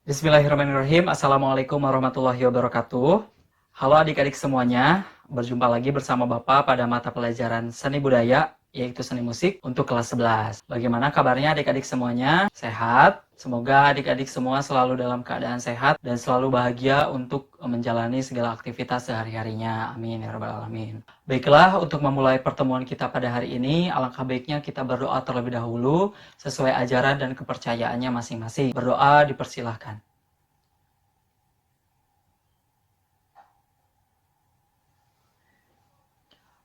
Bismillahirrahmanirrahim. Assalamualaikum warahmatullahi wabarakatuh. Halo adik-adik semuanya, berjumpa lagi bersama Bapak pada mata pelajaran seni budaya, yaitu seni musik untuk kelas 11. Bagaimana kabarnya adik-adik semuanya? Sehat? Semoga adik-adik semua selalu dalam keadaan sehat dan selalu bahagia untuk menjalani segala aktivitas sehari-harinya. Amin ya rabbal alamin. Baiklah, untuk memulai pertemuan kita pada hari ini, alangkah baiknya kita berdoa terlebih dahulu sesuai ajaran dan kepercayaannya masing-masing. Berdoa dipersilahkan.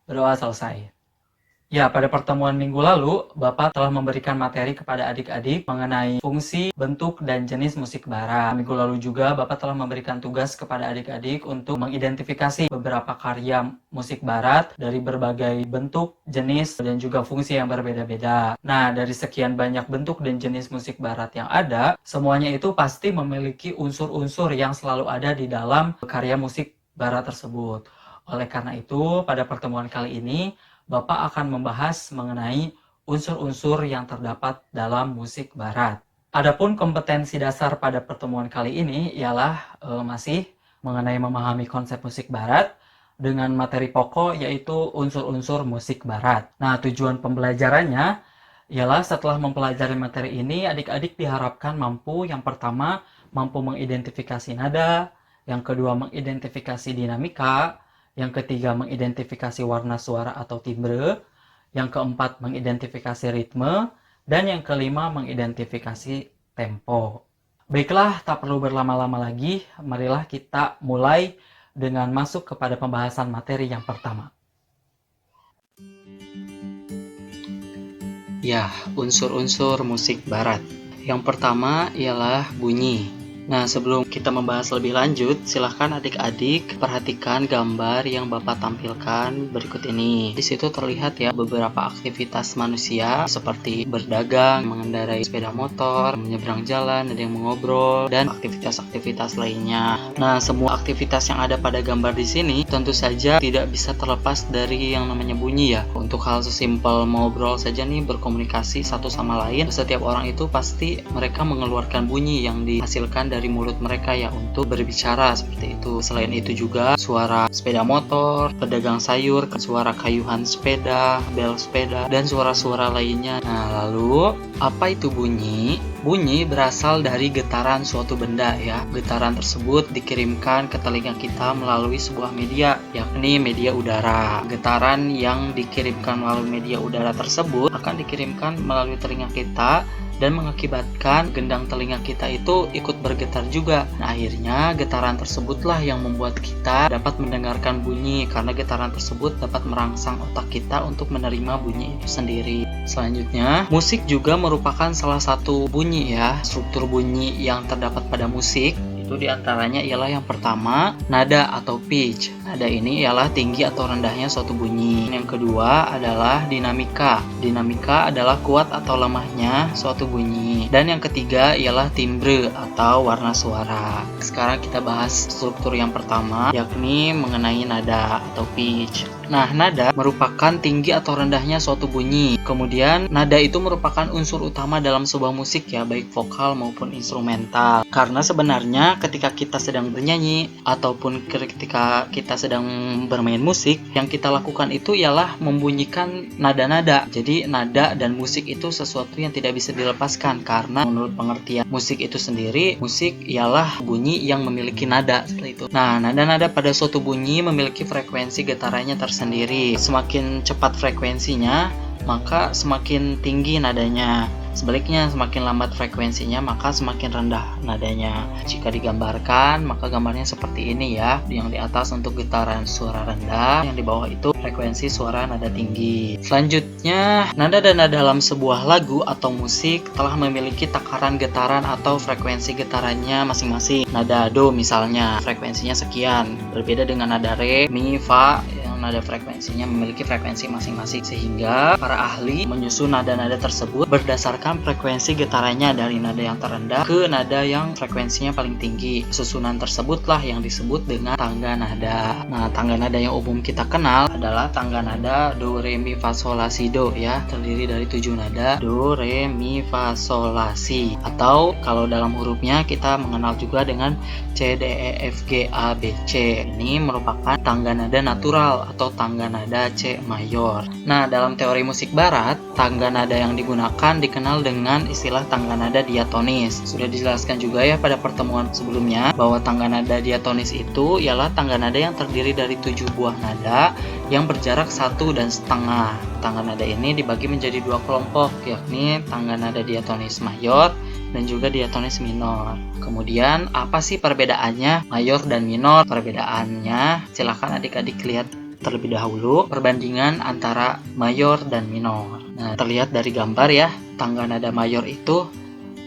Berdoa selesai. Ya, pada pertemuan minggu lalu, Bapak telah memberikan materi kepada adik-adik mengenai fungsi, bentuk, dan jenis musik barat. Minggu lalu juga, Bapak telah memberikan tugas kepada adik-adik untuk mengidentifikasi beberapa karya musik barat dari berbagai bentuk, jenis, dan juga fungsi yang berbeda-beda. Nah, dari sekian banyak bentuk dan jenis musik barat yang ada, semuanya itu pasti memiliki unsur-unsur yang selalu ada di dalam karya musik barat tersebut. Oleh karena itu, pada pertemuan kali ini, Bapak akan membahas mengenai unsur-unsur yang terdapat dalam musik barat. Adapun kompetensi dasar pada pertemuan kali ini ialah masih mengenai memahami konsep musik barat dengan materi pokok yaitu unsur-unsur musik barat. Nah, tujuan pembelajarannya ialah setelah mempelajari materi ini, adik-adik diharapkan mampu yang pertama mampu mengidentifikasi nada, yang kedua mengidentifikasi dinamika, yang ketiga mengidentifikasi warna suara atau timbre, yang keempat mengidentifikasi ritme, dan yang kelima mengidentifikasi tempo. Baiklah, tak perlu berlama-lama lagi, marilah kita mulai dengan masuk kepada pembahasan materi yang pertama. Ya, unsur-unsur musik barat. Yang pertama ialah bunyi. Nah, sebelum kita membahas lebih lanjut, silahkan adik-adik perhatikan gambar yang Bapak tampilkan berikut ini. Di situ terlihat ya beberapa aktivitas manusia seperti berdagang, mengendarai sepeda motor, menyeberang jalan, ada yang mengobrol, dan aktivitas-aktivitas lainnya. Nah, semua aktivitas yang ada pada gambar di sini tentu saja tidak bisa terlepas dari yang namanya bunyi ya. Untuk hal sesimpel mengobrol saja nih, berkomunikasi satu sama lain, setiap orang itu pasti mereka mengeluarkan bunyi yang dihasilkan dari mulut mereka ya untuk berbicara seperti itu. Selain itu juga suara sepeda motor, pedagang sayur, suara kayuhan sepeda, bel sepeda, dan suara-suara lainnya. Nah, lalu apa itu bunyi? Bunyi berasal dari getaran suatu benda ya. Getaran tersebut dikirimkan ke telinga kita melalui sebuah media, yakni media udara. Getaran yang dikirimkan melalui media udara tersebut akan dikirimkan melalui telinga kita dan mengakibatkan gendang telinga kita itu ikut bergetar juga. Nah, akhirnya getaran tersebutlah yang membuat kita dapat mendengarkan bunyi, karena getaran tersebut dapat merangsang otak kita untuk menerima bunyi itu sendiri. Selanjutnya, musik juga merupakan salah satu bunyi ya. Struktur bunyi yang terdapat pada musik itu diantaranya ialah yang pertama, nada atau pitch. Nada ini ialah tinggi atau rendahnya suatu bunyi. Yang kedua adalah dinamika. Dinamika adalah kuat atau lemahnya suatu bunyi. Dan yang ketiga ialah timbre atau warna suara. Sekarang kita bahas struktur yang pertama, yakni mengenai nada atau pitch. Nah, nada merupakan tinggi atau rendahnya suatu bunyi. Kemudian, nada itu merupakan unsur utama dalam sebuah musik ya, baik vokal maupun instrumental. Karena sebenarnya ketika kita sedang bernyanyi ataupun ketika kita sedang bermain musik, yang kita lakukan itu ialah membunyikan nada-nada. Jadi, nada dan musik itu sesuatu yang tidak bisa dilepaskan, karena menurut pengertian musik itu sendiri, musik ialah bunyi yang memiliki nada seperti itu. Nah, nada-nada pada suatu bunyi memiliki frekuensi getarannya tersendiri. Semakin cepat frekuensinya, maka semakin tinggi nadanya. Sebaliknya, semakin lambat frekuensinya, maka semakin rendah nadanya. Jika digambarkan, maka gambarnya seperti ini ya. Yang di atas untuk getaran suara rendah, yang di bawah itu frekuensi suara nada tinggi. Selanjutnya, nada dan nada dalam sebuah lagu atau musik telah memiliki takaran getaran atau frekuensi getarannya masing-masing. Nada do misalnya, frekuensinya sekian. Berbeda dengan nada re, mi, fa, yang nada frekuensinya memiliki frekuensi masing-masing, sehingga para ahli menyusun nada-nada tersebut berdasarkan frekuensi getarannya dari nada yang terendah ke nada yang frekuensinya paling tinggi. Susunan tersebutlah yang disebut dengan tangga nada. Nah, tangga nada yang umum kita kenal adalah tangga nada do, re, mi, fa, sol, la, si, do ya, terdiri dari 7 nada do, re, mi, fa, sol, la, si. Atau kalau dalam hurufnya kita mengenal juga dengan C, D, E, F, G, A, B, C. Ini merupakan tangga nada natural atau tangga nada C mayor. Nah, dalam teori musik barat, tangga nada yang digunakan dikenal dengan istilah tangga nada diatonis. Sudah dijelaskan juga ya pada pertemuan sebelumnya bahwa tangga nada diatonis itu ialah tangga nada yang terdiri dari 7 buah nada yang berjarak 1,5. Tangga nada ini dibagi menjadi 2 kelompok, yakni tangga nada diatonis mayor dan juga diatonis minor. Kemudian apa sih perbedaannya mayor dan minor? Perbedaannya silahkan adik-adik lihat terlebih dahulu perbandingan antara mayor dan minor. Nah, terlihat dari gambar ya, tangga nada mayor itu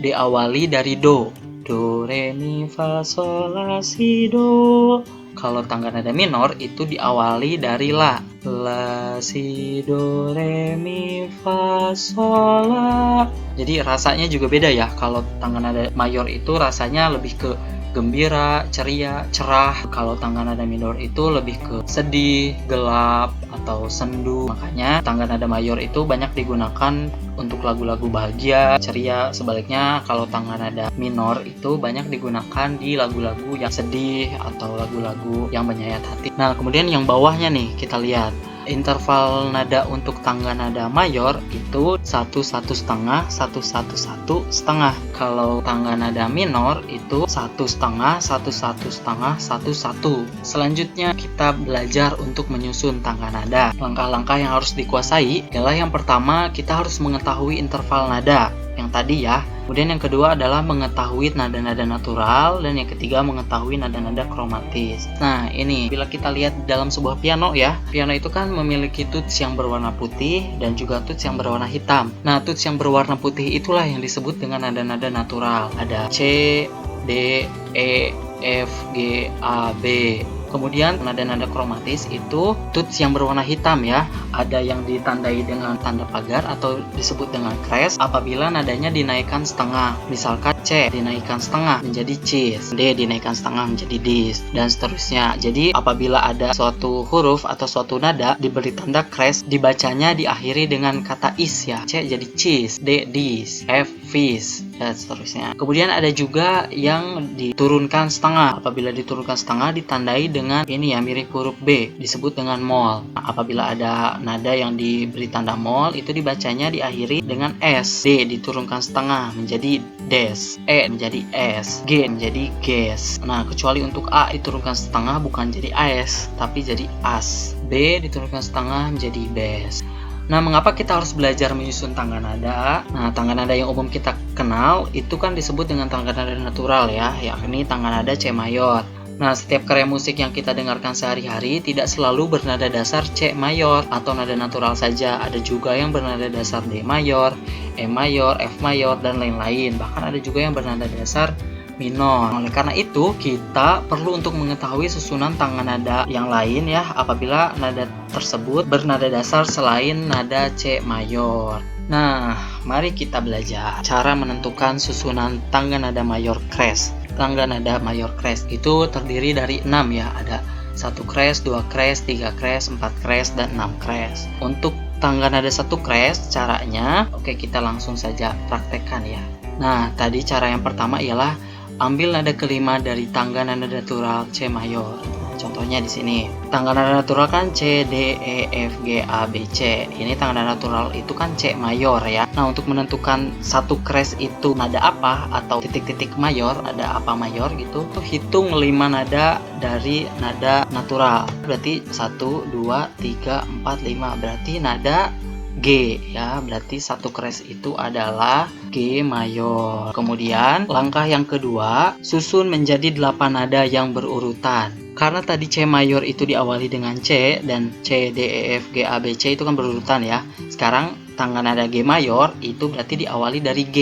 diawali dari do. Do, re, mi, fa, sol, la, si, do. Kalau tangga nada minor itu diawali dari la. La, si, do, re, mi, fa, sol, la. Jadi rasanya juga beda ya. Kalau tangga nada mayor itu rasanya lebih ke gembira, ceria, cerah. Kalau tangga nada minor itu lebih ke sedih, gelap, atau sendu. Makanya tangga nada mayor itu banyak digunakan untuk lagu-lagu bahagia, ceria. Sebaliknya kalau tangga nada minor itu banyak digunakan di lagu-lagu yang sedih atau lagu-lagu yang menyayat hati. Nah, kemudian yang bawahnya nih kita lihat. Interval nada untuk tangga nada mayor itu 1,1,5, 1,1,1,5. Kalau tangga nada minor itu 1,5, 1,1,5, 1,1. Selanjutnya kita belajar untuk menyusun tangga nada. Langkah-langkah yang harus dikuasai adalah yang pertama kita harus mengetahui interval nada yang tadi ya. Kemudian yang kedua adalah mengetahui nada-nada natural, dan yang ketiga mengetahui nada-nada kromatis. Nah, ini bila kita lihat dalam sebuah piano ya, piano itu kan memiliki tuts yang berwarna putih dan juga tuts yang berwarna hitam. Nah, tuts yang berwarna putih itulah yang disebut dengan nada-nada natural. Ada C, D, E, F, G, A, B. Kemudian nada-nada kromatis itu tuts yang berwarna hitam ya. Ada yang ditandai dengan tanda pagar atau disebut dengan crest apabila nadanya dinaikkan setengah. Misalkan C dinaikkan setengah menjadi cis, D dinaikkan setengah menjadi dis, dan seterusnya. Jadi apabila ada suatu huruf atau suatu nada diberi tanda crest, dibacanya diakhiri dengan kata is ya. C jadi cis, D dis, F fis, dan seterusnya. Kemudian ada juga yang diturunkan setengah. Apabila diturunkan setengah ditandai dengan ini ya, mirip huruf B, disebut dengan mol. Nah, apabila ada nada yang diberi tanda mol, itu dibacanya diakhiri dengan S. D diturunkan setengah menjadi des, E menjadi S, G menjadi ges. Nah, kecuali untuk A diturunkan setengah bukan jadi AS, tapi jadi as. B diturunkan setengah menjadi bes. Nah, mengapa kita harus belajar menyusun tangga nada? Nah, tangga nada yang umum kita kenal itu kan disebut dengan tangga nada natural ya, yakni tangga nada C mayor. Nah, setiap karya musik yang kita dengarkan sehari-hari tidak selalu bernada dasar C mayor atau nada natural saja. Ada juga yang bernada dasar D mayor, E mayor, F mayor, dan lain-lain. Bahkan ada juga yang bernada dasar minor. Oleh karena itu, kita perlu untuk mengetahui susunan tangga nada yang lain ya, apabila nada tersebut bernada dasar selain nada C mayor. Nah, mari kita belajar cara menentukan susunan tangga nada mayor crest. Tangga nada mayor crest itu terdiri dari 6 ya, ada 1 crest, 2 crest, 3 crest, 4 crest, dan 6 crest. Untuk tangga nada 1 crest caranya, oke, kita langsung saja praktekkan ya. Nah, tadi cara yang pertama ialah ambil nada kelima dari tangga nada natural C mayor. Contohnya di sini. Tangga nada natural kan C, D, E, F, G, A, B, C. Ini tangga nada natural itu kan C mayor ya. Nah, untuk menentukan satu crest itu nada apa atau titik-titik mayor, ada apa mayor gitu, hitung 5 nada dari nada natural. Berarti 1, 2, 3, 4, 5. Berarti nada G ya, berarti satu crest itu adalah G mayor. Kemudian langkah yang kedua, susun menjadi 8 nada yang berurutan. Karena tadi C mayor itu diawali dengan C dan C, D, E, F, G, A, B, C itu kan berurutan ya. Sekarang tangga nada G mayor itu berarti diawali dari G.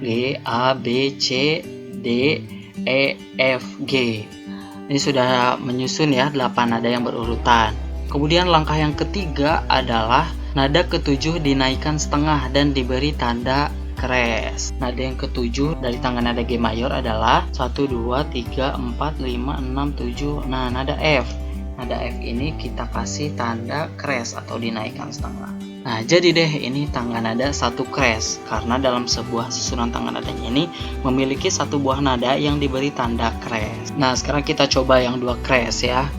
G, A, B, C, D, E, F, G. Ini sudah menyusun ya 8 nada yang berurutan. Kemudian langkah yang ketiga adalah nada ketujuh dinaikkan setengah dan diberi tanda kres. Nada yang ketujuh dari tangga nada G mayor adalah 1, 2, 3, 4, 5, 6, 7. Nah, nada F. Nada F ini kita kasih tanda kres atau dinaikkan setengah. Nah, jadi deh ini tangga nada satu kres karena dalam sebuah susunan tangga nadanya ini memiliki satu buah nada yang diberi tanda kres. Nah, sekarang kita coba yang dua kres ya.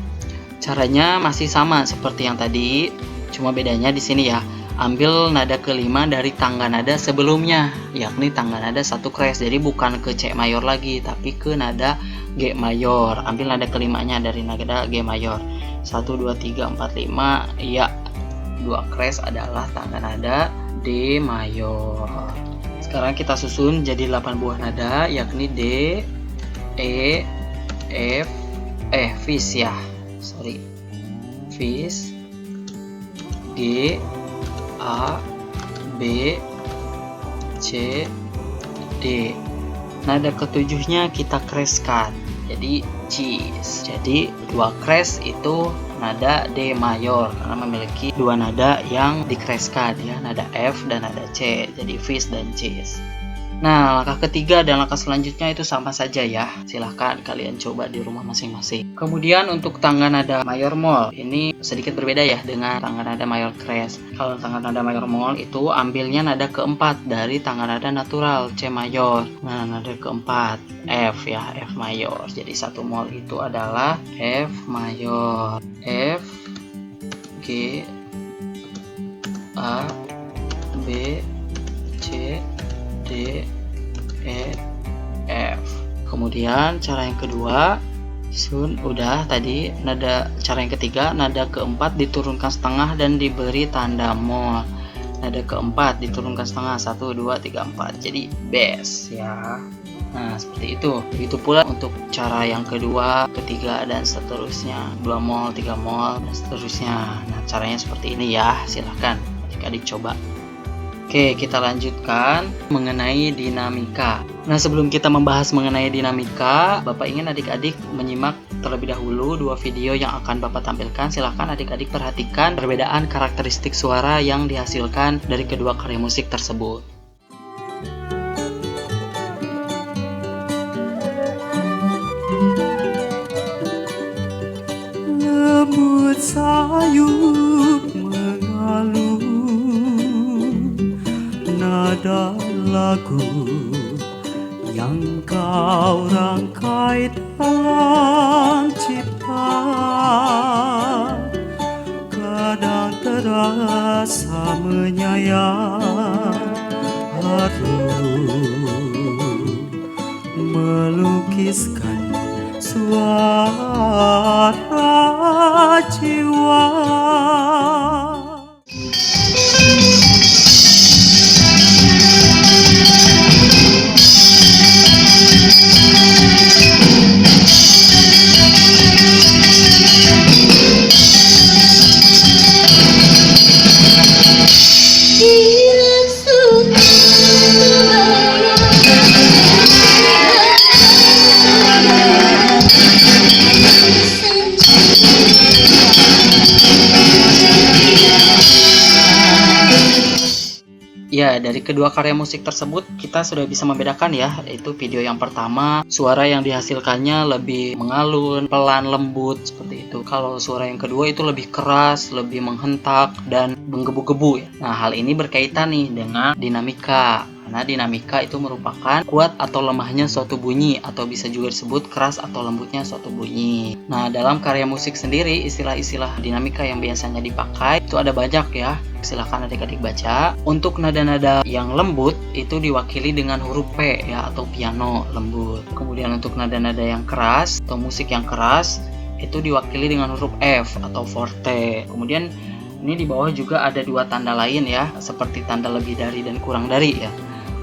Caranya masih sama seperti yang tadi, cuma bedanya di sini ya. Ambil nada kelima dari tangga nada sebelumnya, yakni tangga nada satu kres. Jadi bukan ke C mayor lagi, tapi ke nada G mayor. Ambil nada kelimanya dari nada G mayor. 1, 2, 3, 4, 5. Ya, 2 kres adalah tangga nada D mayor. Sekarang kita susun jadi 8 buah nada, yakni D, E, F, fis ya. Fis, G, A, B, C, D. Nada ketujuhnya kita kreskan, jadi cis. Jadi 2 kres itu nada D mayor karena memiliki 2 nada yang dikreskan ya, nada F dan nada C. Jadi fis dan cis. Nah, langkah ketiga dan langkah selanjutnya itu sama saja ya. Silahkan kalian coba di rumah masing-masing. Kemudian untuk tangga nada mayor mol, ini sedikit berbeda ya dengan tangga nada mayor kres. Kalau tangga nada mayor mol itu ambilnya nada keempat dari tangga nada natural C mayor. Nah, nada keempat F ya, F mayor. Jadi satu mol itu adalah F mayor. F, G, A, B, C, D, E, F. Kemudian cara yang kedua, udah tadi. Cara yang ketiga, nada keempat diturunkan setengah dan diberi tanda mol. Nada keempat diturunkan setengah, 1, 2, 3, 4. Jadi bes ya. Nah, seperti itu. Begitu pula untuk cara yang kedua, ketiga, dan seterusnya. 2 mol, 3 mol, dan seterusnya. Nah, caranya seperti ini ya. Silahkan adik-adik coba. Oke, kita lanjutkan mengenai dinamika. Nah, sebelum kita membahas mengenai dinamika, Bapak ingin adik-adik menyimak terlebih dahulu 2 video yang akan Bapak tampilkan. Silahkan adik-adik perhatikan perbedaan karakteristik suara yang dihasilkan dari kedua karya musik tersebut. Lembut sayup mengalun nada lagu yang kau rangkai dalam cipta, kadang terasa menyayat haru, melukiskan suara jiwa. Ya, dari kedua karya musik tersebut kita sudah bisa membedakan ya, yaitu video yang pertama suara yang dihasilkannya lebih mengalun, pelan, lembut seperti itu. Kalau suara yang kedua itu lebih keras, lebih menghentak dan menggebu-gebu ya. Nah, hal ini berkaitan nih dengan dinamika. Karena dinamika itu merupakan kuat atau lemahnya suatu bunyi, atau bisa juga disebut keras atau lembutnya suatu bunyi. Nah, dalam karya musik sendiri, istilah-istilah dinamika yang biasanya dipakai itu ada banyak ya. Silahkan adik-adik baca. Untuk nada-nada yang lembut itu diwakili dengan huruf P ya, atau piano lembut. Kemudian untuk nada-nada yang keras atau musik yang keras itu diwakili dengan huruf F atau forte. Kemudian ini di bawah juga ada 2 tanda lain ya, seperti tanda lebih dari dan kurang dari ya.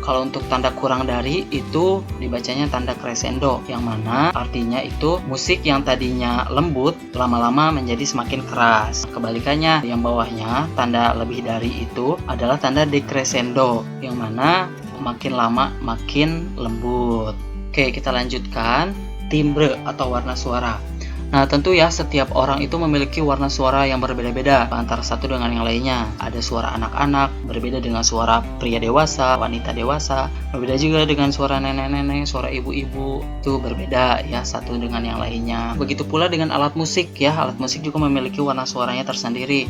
Kalau untuk tanda kurang dari itu dibacanya tanda crescendo, yang mana artinya itu musik yang tadinya lembut lama-lama menjadi semakin keras. Kebalikannya, yang bawahnya tanda lebih dari itu adalah tanda decrescendo, yang mana makin lama makin lembut. Oke, kita lanjutkan. Timbre atau warna suara. Nah, tentu ya setiap orang itu memiliki warna suara yang berbeda-beda antara satu dengan yang lainnya. Ada suara anak-anak, berbeda dengan suara pria dewasa, wanita dewasa, berbeda juga dengan suara nenek-nenek, suara ibu-ibu, itu berbeda ya satu dengan yang lainnya. Begitu pula dengan alat musik ya, alat musik juga memiliki warna suaranya tersendiri.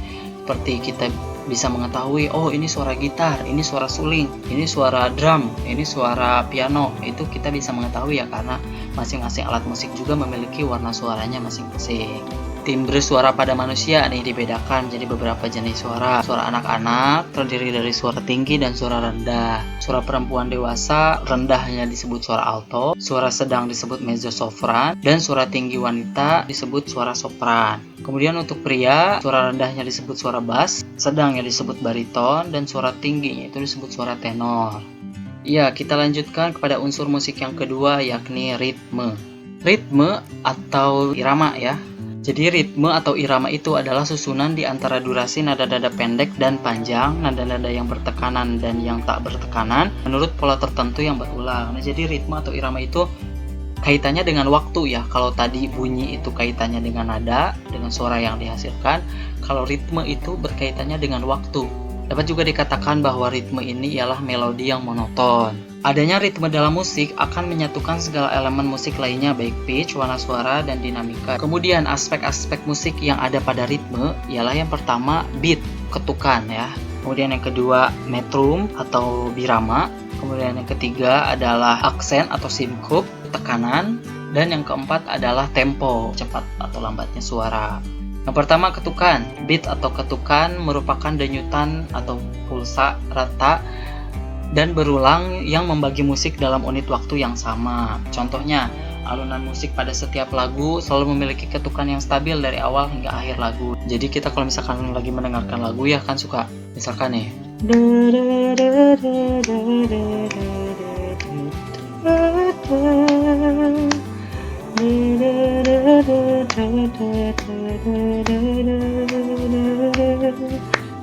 Seperti kita bisa mengetahui, oh ini suara gitar, ini suara suling, ini suara drum, ini suara piano. Itu kita bisa mengetahui ya karena masing-masing alat musik juga memiliki warna suaranya masing-masing. Timbre suara pada manusia nih dibedakan jadi beberapa jenis suara. Suara anak-anak terdiri dari suara tinggi dan suara rendah. Suara perempuan dewasa rendahnya disebut suara alto, suara sedang disebut mezzosopran, dan suara tinggi wanita disebut suara sopran. Kemudian untuk pria, suara rendahnya disebut suara bass, sedangnya disebut bariton, dan suara tingginya itu disebut suara tenor. Ya, kita lanjutkan kepada unsur musik yang kedua yakni ritme. Ritme atau irama ya. Jadi ritme atau irama itu adalah susunan di antara durasi nada-nada pendek dan panjang, nada-nada yang bertekanan dan yang tak bertekanan menurut pola tertentu yang berulang. Nah, jadi ritme atau irama itu kaitannya dengan waktu ya. Kalau tadi bunyi itu kaitannya dengan nada, dengan suara yang dihasilkan. Kalau ritme itu berkaitannya dengan waktu. Dapat juga dikatakan bahwa ritme ini ialah melodi yang monoton. Adanya ritme dalam musik akan menyatukan segala elemen musik lainnya baik pitch, warna suara, dan dinamika. Kemudian aspek-aspek musik yang ada pada ritme ialah yang pertama beat, ketukan ya. Kemudian yang kedua metrum atau birama. Kemudian yang ketiga adalah aksen atau sinkop, tekanan. Dan yang keempat adalah tempo, cepat atau lambatnya suara. Yang pertama ketukan. Beat atau ketukan merupakan denyutan atau pulsa rata dan berulang yang membagi musik dalam unit waktu yang sama. Contohnya, alunan musik pada setiap lagu selalu memiliki ketukan yang stabil dari awal hingga akhir lagu. Jadi kita kalau misalkan lagi mendengarkan lagu ya kan suka misalkan nih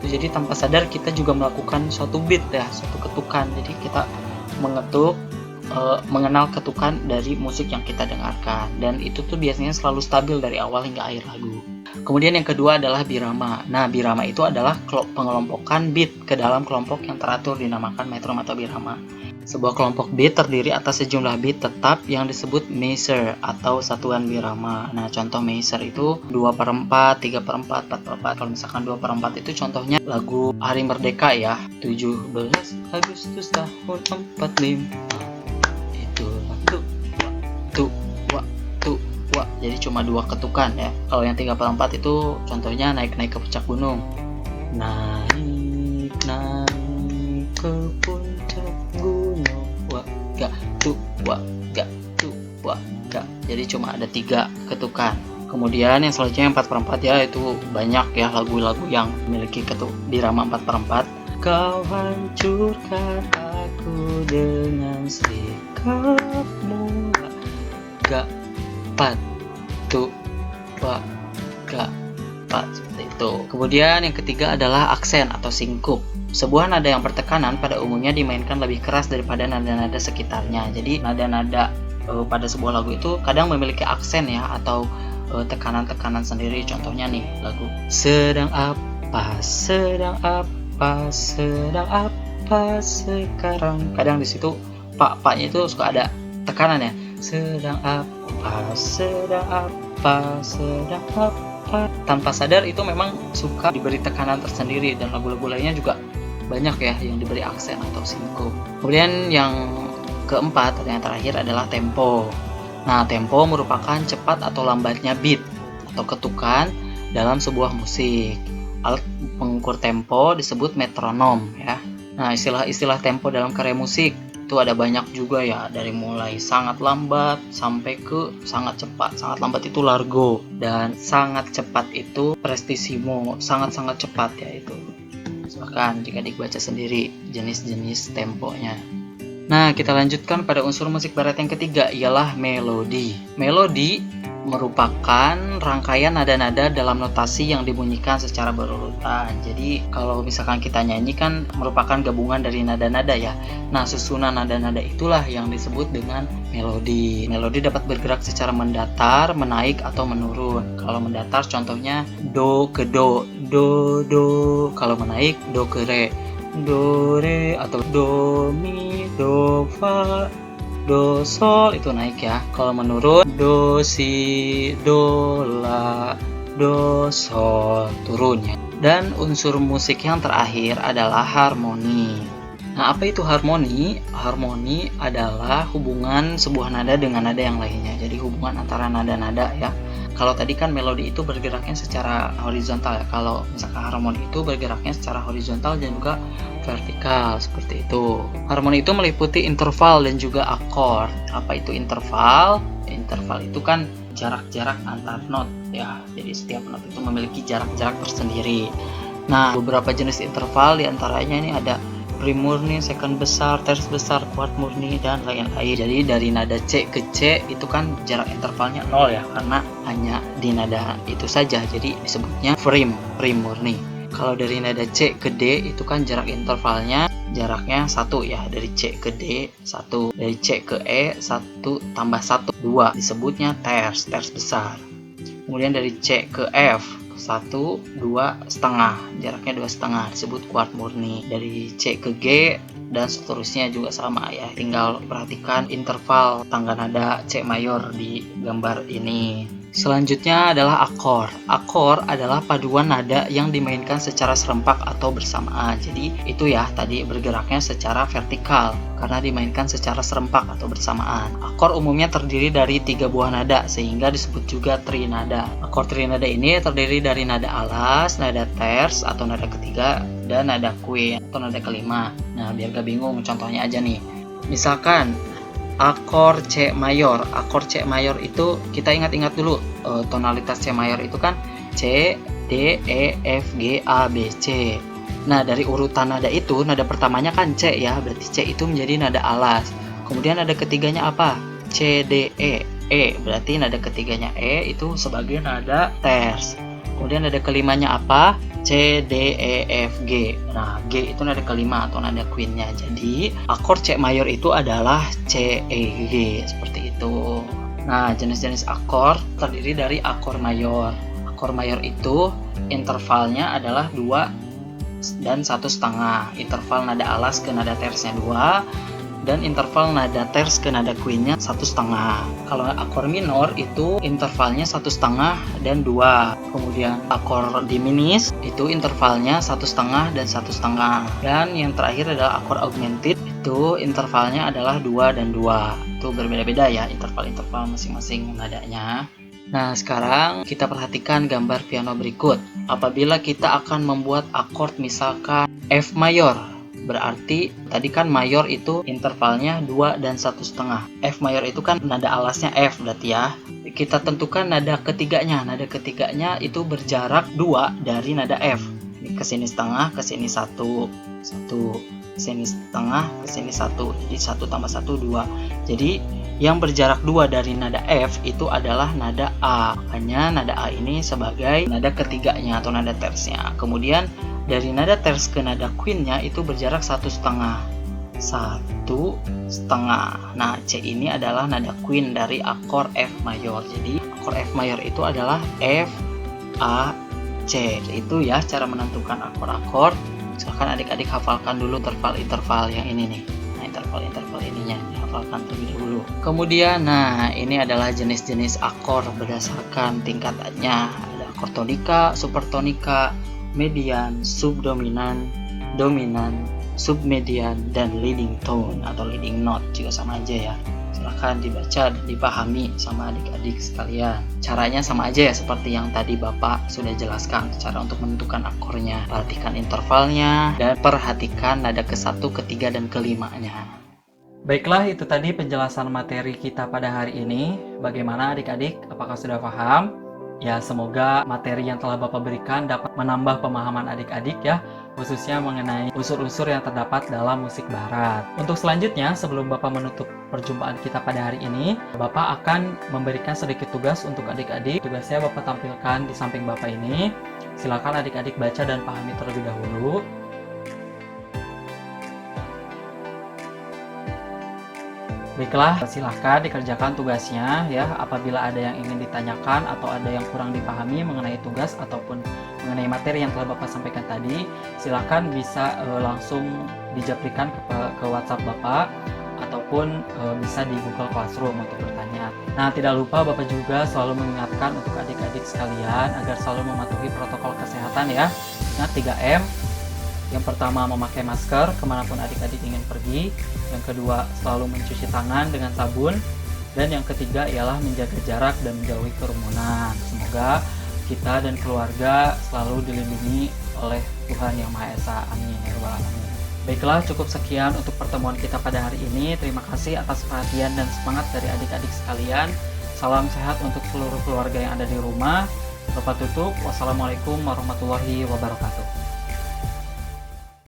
jadi tanpa sadar kita juga melakukan suatu beat ya, suatu ketukan. Jadi kita mengetuk, mengenal ketukan dari musik yang kita dengarkan, dan itu tuh biasanya selalu stabil dari awal hingga akhir lagu. Kemudian yang kedua adalah birama. Nah, birama itu adalah pengelompokan beat ke dalam kelompok yang teratur dinamakan metrum atau birama. Sebuah kelompok beat terdiri atas sejumlah beat tetap yang disebut measure atau satuan birama. Nah, contoh measure itu 2/4, 3/4, 4/4. Kalau misalkan 2/4 itu contohnya lagu Hari Merdeka ya, 17 Agustus tahun 45. Itu tuh wa. Jadi cuma 2 ketukan ya. Kalau yang 3/4 itu contohnya naik-naik ke puncak gunung. Naik ke puncak gunung, wa. Jadi cuma ada 3 ketukan. Kemudian yang selanjutnya 4/4 ya, itu banyak ya lagu-lagu yang memiliki ketuk birama 4/4. Kau hancurkan aku dengan sikapmu, seperti itu. Kemudian yang ketiga adalah aksen atau singkup. Sebuah nada yang bertekanan pada umumnya dimainkan lebih keras daripada nada-nada sekitarnya. Jadi nada-nada pada sebuah lagu itu kadang memiliki aksen ya, atau tekanan-tekanan sendiri. Contohnya nih lagu sedang apa sekarang. Kadang di situ pak-paknya itu suka ada tekanan ya. Sedang apa. Tanpa sadar itu memang suka diberi tekanan tersendiri, dan lagu-lagu lainnya juga banyak ya yang diberi aksen atau singkup. Kemudian yang keempat atau yang terakhir adalah tempo. Nah, tempo merupakan cepat atau lambatnya beat atau ketukan dalam sebuah musik. Alat pengukur tempo disebut metronom ya. Nah, istilah-istilah tempo dalam karya musik itu ada banyak juga ya, dari mulai sangat lambat sampai ke sangat cepat. Sangat lambat itu largo, dan sangat cepat itu prestissimo, sangat-sangat cepat ya itu. Bahkan jika dibaca sendiri jenis-jenis temponya. Nah, kita lanjutkan pada unsur musik barat yang ketiga ialah melodi. Melodi merupakan rangkaian nada-nada dalam notasi yang dibunyikan secara berurutan. Jadi kalau misalkan kita nyanyi kan merupakan gabungan dari nada-nada ya. Nah, susunan nada-nada itulah yang disebut dengan melodi. Melodi dapat bergerak secara mendatar, menaik atau menurun. Kalau mendatar contohnya do ke do, do do. Kalau menaik do ke re, do re, atau do mi, do fa, do sol, itu naik ya. Kalau menurun do si, do la, do sol, turun ya. Dan unsur musik yang terakhir adalah harmoni. Nah, apa itu harmoni? Harmoni adalah hubungan sebuah nada dengan nada yang lainnya. Jadi hubungan antara nada-nada ya. Kalau tadi kan melodi itu bergeraknya secara horizontal ya. Kalau misalkan harmoni itu bergeraknya secara horizontal dan juga vertikal, seperti itu. Harmoni itu meliputi interval dan juga akord. Apa itu interval? Interval itu kan jarak-jarak antar not ya. Jadi setiap not itu memiliki jarak-jarak tersendiri. Nah, beberapa jenis interval diantaranya ini ada prim murni, second besar, terce besar, quart murni, dan lain-lain. Jadi dari nada C ke C itu kan jarak intervalnya 0 ya, karena hanya di nada itu saja. Jadi disebutnya prim murni. Kalau dari nada C ke D itu kan jarak intervalnya jaraknya 1 ya, dari C ke D 1, dari C ke E 1 tambah 1 2, disebutnya terce besar. Kemudian dari C ke F 1, 2 setengah, jaraknya 2 setengah, disebut quart murni. Dari C ke G dan seterusnya juga sama ya, tinggal perhatikan interval tangga nada C mayor di gambar ini. Selanjutnya adalah akor. Akor adalah paduan nada yang dimainkan secara serempak atau bersamaan. Jadi itu ya tadi bergeraknya secara vertikal karena dimainkan secara serempak atau bersamaan. Akor umumnya terdiri dari 3 buah nada sehingga disebut juga trinada. Akor trinada ini terdiri dari nada alas, nada terce atau nada ketiga, dan nada quint atau nada kelima. Nah, biar gak bingung contohnya aja nih. Misalkan akor C mayor. Akor C mayor itu kita ingat-ingat dulu, tonalitas C mayor itu kan C, D, E, F, G, A, B, C. Nah, dari urutan nada itu, nada pertamanya kan C ya, berarti C itu menjadi nada alas. Kemudian nada ketiganya apa? C, D, E. E, berarti nada ketiganya E itu sebagai nada terce. Kemudian nada kelimanya apa? C, D, E, F, G. Nah, G itu nada kelima atau nada quintnya. Jadi, akor C mayor itu adalah C, E, G. Seperti itu. Nah, jenis-jenis akor terdiri dari akor mayor. Akor mayor itu intervalnya adalah 2 dan 1,5. Interval nada alas ke nada terce-nya 2. Dan interval nada terce ke nada quintnya 1,5. Kalau akor minor itu intervalnya 1,5 dan 2. Kemudian akor diminis itu intervalnya 1,5 dan 1,5. Dan yang terakhir adalah akor augmented, itu intervalnya adalah 2 dan 2. Itu berbeda-beda ya interval-interval masing-masing nadanya. Nah, sekarang kita perhatikan gambar piano berikut. Apabila kita akan membuat akord misalkan F mayor, berarti tadi kan mayor itu intervalnya 2 dan 1,5. F mayor itu kan nada alasnya F berarti ya. Kita tentukan nada ketiganya. Nada ketiganya itu berjarak 2 dari nada F. Ke sini setengah, ke sini 1. 1, ke sini setengah, ke sini 1. Jadi 1 tambah 1 2. Jadi yang berjarak 2 dari nada F itu adalah nada A. Makanya nada A ini sebagai nada ketiganya atau nada terce-nya. Kemudian dari nada terce ke nada quintnya itu berjarak 1,5. 1,5. Nah, C ini adalah nada quint dari akor F mayor. Jadi akor F mayor itu adalah F, A, C. Itu ya cara menentukan akor-akor. Silahkan adik-adik hafalkan dulu interval-interval yang ini nih. Nah, interval-interval ininya dihafalkan terlebih dahulu. Kemudian, nah ini adalah jenis-jenis akor berdasarkan tingkatannya. Ada akor tonika, supertonika, median, subdominan, dominan, submedian, dan leading tone atau leading note juga sama aja ya. Silahkan dibaca dan dipahami sama adik-adik sekalian. Caranya sama aja ya seperti yang tadi Bapak sudah jelaskan, cara untuk menentukan akornya. Perhatikan intervalnya dan perhatikan nada ke-1, ke-3, dan ke-5-nya. Baiklah, itu tadi penjelasan materi kita pada hari ini. Bagaimana adik-adik? Apakah sudah paham? Ya, semoga materi yang telah Bapak berikan dapat menambah pemahaman adik-adik ya, khususnya mengenai unsur-unsur yang terdapat dalam musik barat. Untuk selanjutnya, sebelum Bapak menutup perjumpaan kita pada hari ini. Bapak akan memberikan sedikit tugas untuk adik-adik. Tugasnya Bapak tampilkan di samping Bapak ini. Silakan adik-adik baca dan pahami terlebih dahulu. Baiklah, silahkan dikerjakan tugasnya ya. Apabila ada yang ingin ditanyakan atau ada yang kurang dipahami mengenai tugas ataupun mengenai materi yang telah Bapak sampaikan tadi, silahkan bisa langsung dijaprikan ke WhatsApp Bapak ataupun bisa di Google Classroom untuk bertanya. Nah, tidak lupa Bapak juga selalu mengingatkan untuk adik-adik sekalian agar selalu mematuhi protokol kesehatan ya. Ingat 3M. Yang pertama, memakai masker kemanapun adik-adik ingin pergi. Yang kedua, selalu mencuci tangan dengan sabun. Dan yang ketiga ialah menjaga jarak dan menjauhi kerumunan. Semoga kita dan keluarga selalu dilindungi oleh Tuhan Yang Maha Esa. Amin ya rabbal alamin. Baiklah, cukup sekian untuk pertemuan kita pada hari ini. Terima kasih atas perhatian dan semangat dari adik-adik sekalian. Salam sehat untuk seluruh keluarga yang ada di rumah. Bapak tutup. Wassalamualaikum warahmatullahi wabarakatuh.